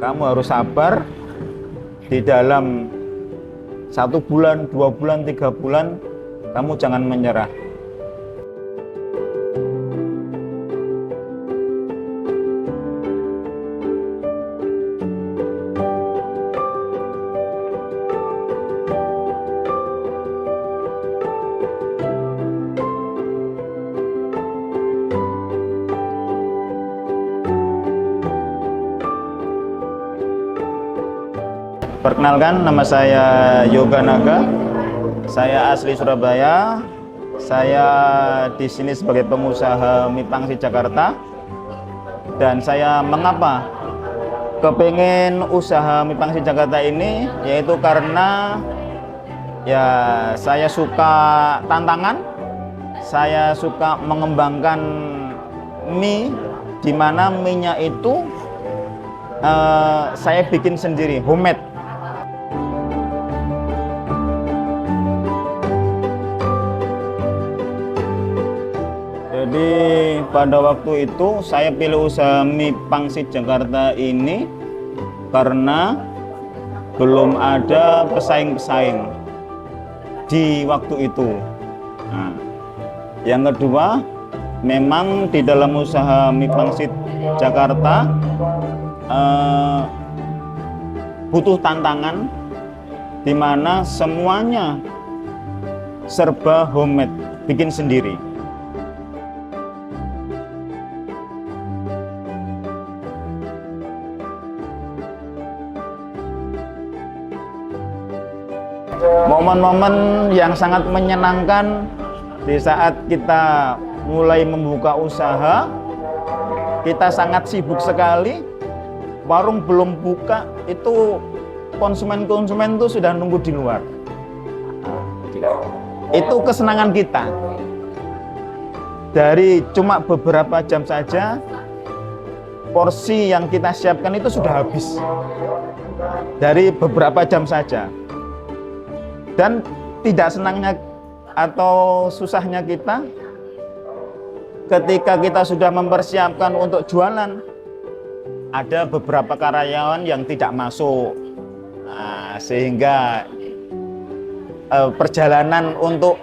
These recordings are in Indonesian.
Kamu harus sabar. Di dalam 1 bulan, 2 bulan, 3 bulan, kamu jangan menyerah. Perkenalkan, nama saya Yoga Naga. Saya asli Surabaya. Saya di sini sebagai pengusaha mie pangsit Jakarta. Dan saya mengapa kepengen usaha mie pangsit Jakarta ini, yaitu karena ya saya suka tantangan. Saya suka mengembangkan mie, di mana mie-nya itu saya bikin sendiri, homemade. Jadi pada waktu itu saya pilih usaha mie pangsit Jakarta ini karena belum ada pesaing-pesaing di waktu itu. Nah, yang kedua, memang di dalam usaha mie pangsit Jakarta butuh tantangan, di mana semuanya serba homemade, bikin sendiri. Momen-momen yang sangat menyenangkan di saat kita mulai membuka usaha, kita sangat sibuk sekali, warung belum buka, itu konsumen-konsumen itu sudah nunggu di luar. Itu kesenangan kita. Dari cuma beberapa jam saja, porsi yang kita siapkan itu sudah habis. Dari beberapa jam saja. Dan tidak senangnya atau susahnya kita ketika kita sudah mempersiapkan untuk jualan, ada beberapa karyawan yang tidak masuk. Nah, sehingga perjalanan untuk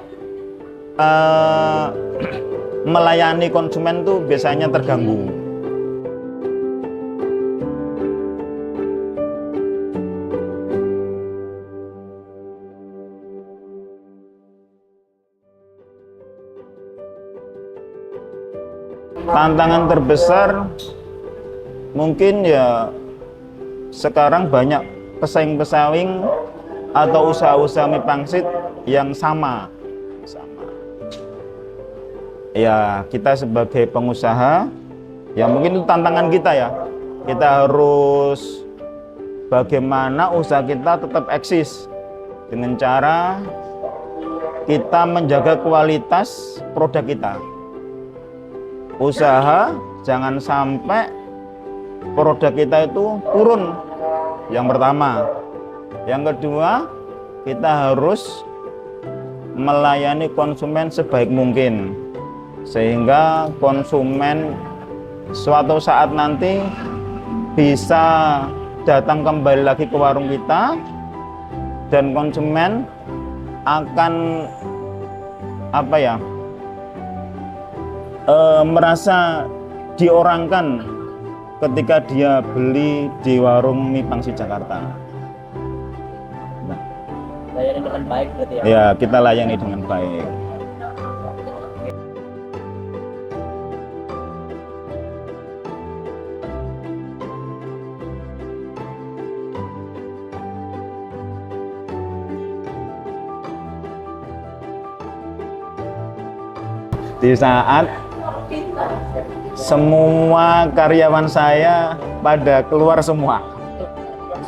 melayani konsumen itu biasanya terganggu. Tantangan terbesar mungkin ya sekarang banyak pesaing-pesaing atau usaha-usaha mie pangsit yang sama. Ya, kita sebagai pengusaha, ya mungkin itu tantangan kita ya. Kita harus bagaimana usaha kita tetap eksis dengan cara kita menjaga kualitas produk kita. Usaha jangan sampai produk kita itu turun, yang pertama. Yang kedua, kita harus melayani konsumen sebaik mungkin, sehingga konsumen suatu saat nanti bisa datang kembali lagi ke warung kita, dan konsumen akan merasa diorangkan ketika dia beli di warung mie pangsit Jakarta. Layani dengan baik berarti ya? Ya, kita layani dengan baik. Di saat semua karyawan saya pada keluar semua,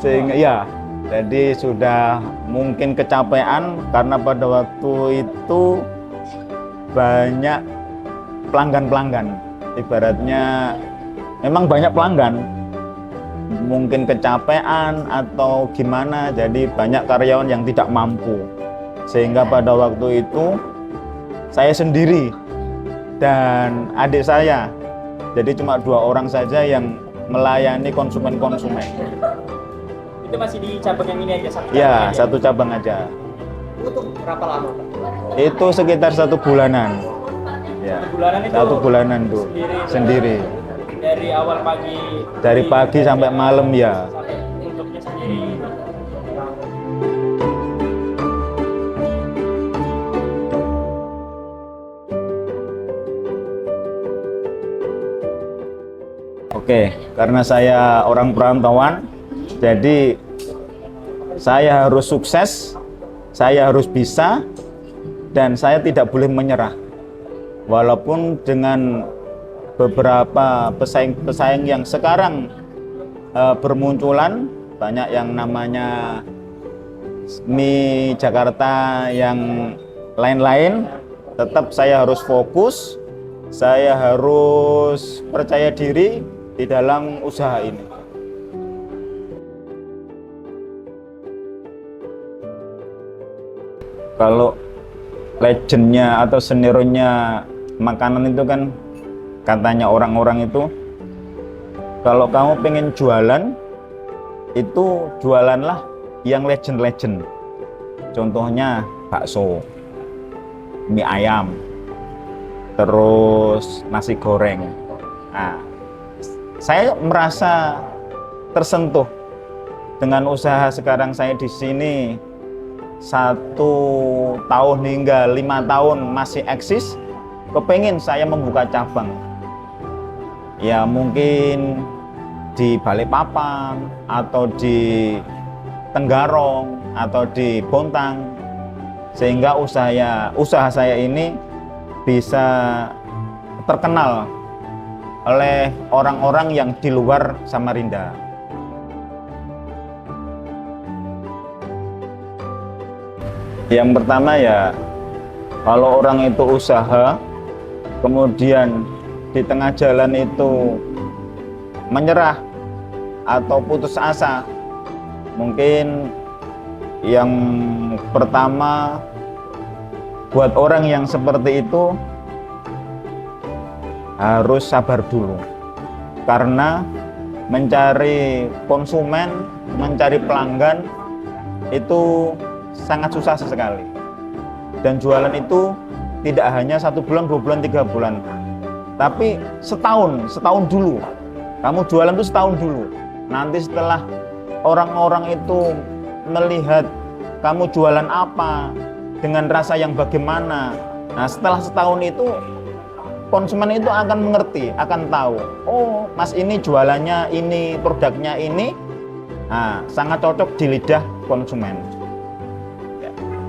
sehingga ya jadi sudah mungkin kecapean karena pada waktu itu banyak pelanggan-pelanggan, ibaratnya memang banyak pelanggan, mungkin kecapean atau gimana, jadi banyak karyawan yang tidak mampu, sehingga pada waktu itu saya sendiri dan adik saya, jadi cuma 2 orang saja yang melayani konsumen-konsumen. Itu masih di cabang yang ini aja, satu cabang Ya, aja. satu cabang aja. Untuk berapa lama, Pak? Itu sekitar 1 bulanan. Ya, 1 bulanan itu 1 bulanan tuh sendiri. Dari awal pagi. Dari pagi sampai malam ya. Sampai tutupnya sendiri. Oke, karena saya orang perantauan, jadi saya harus sukses, saya harus bisa, dan saya tidak boleh menyerah. Walaupun dengan beberapa pesaing-pesaing yang sekarang bermunculan, banyak yang namanya mie Jakarta yang lain-lain, tetap saya harus fokus, saya harus percaya diri di dalam usaha ini. Kalau legendnya atau seniornya makanan itu kan katanya orang-orang itu, kalau kamu pengen jualan, itu jualanlah yang legend-legend. Contohnya bakso, mie ayam, terus nasi goreng. Nah, saya merasa tersentuh dengan usaha sekarang saya di sini 1 tahun hingga 5 tahun masih eksis. Kepengen saya membuka cabang. Ya mungkin di Balikpapan atau di Tenggarong atau di Bontang, sehingga usaha saya ini bisa terkenal oleh orang-orang yang di luar Samarinda. Yang pertama ya, kalau orang itu usaha, kemudian di tengah jalan itu menyerah atau putus asa, mungkin yang pertama buat orang yang seperti itu harus sabar dulu, karena mencari konsumen, mencari pelanggan itu sangat susah sekali. Dan jualan itu tidak hanya 1 bulan, 2 bulan, 3 bulan, tapi setahun dulu. Kamu jualan itu setahun dulu. Nanti setelah orang-orang itu melihat kamu jualan apa, dengan rasa yang bagaimana, nah setelah setahun itu konsumen itu akan mengerti, akan tahu, oh mas ini jualannya ini, produknya ini, nah, sangat cocok di lidah konsumen.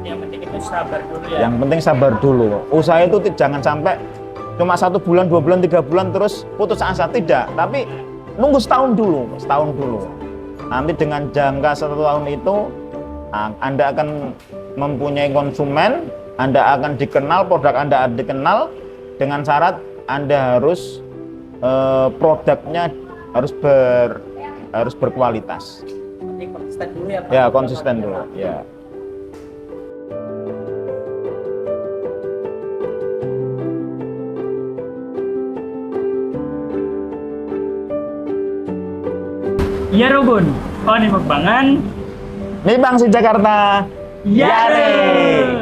Yang penting itu sabar dulu ya. Yang penting sabar dulu. Usaha itu jangan sampai cuma 1 bulan, 2 bulan, 3 bulan terus putus asa, tidak. Tapi nunggu setahun dulu. Nanti dengan jangka 1 tahun itu, Anda akan mempunyai konsumen, Anda akan dikenal, produk Anda dikenal, dengan syarat Anda harus produknya harus berkualitas. Penting konsisten dulu ya, Pak. Ya, konsisten dulu. Ya. Iya Robun, oh nih mukbangan Mie Pangsit Jakarta. Yare!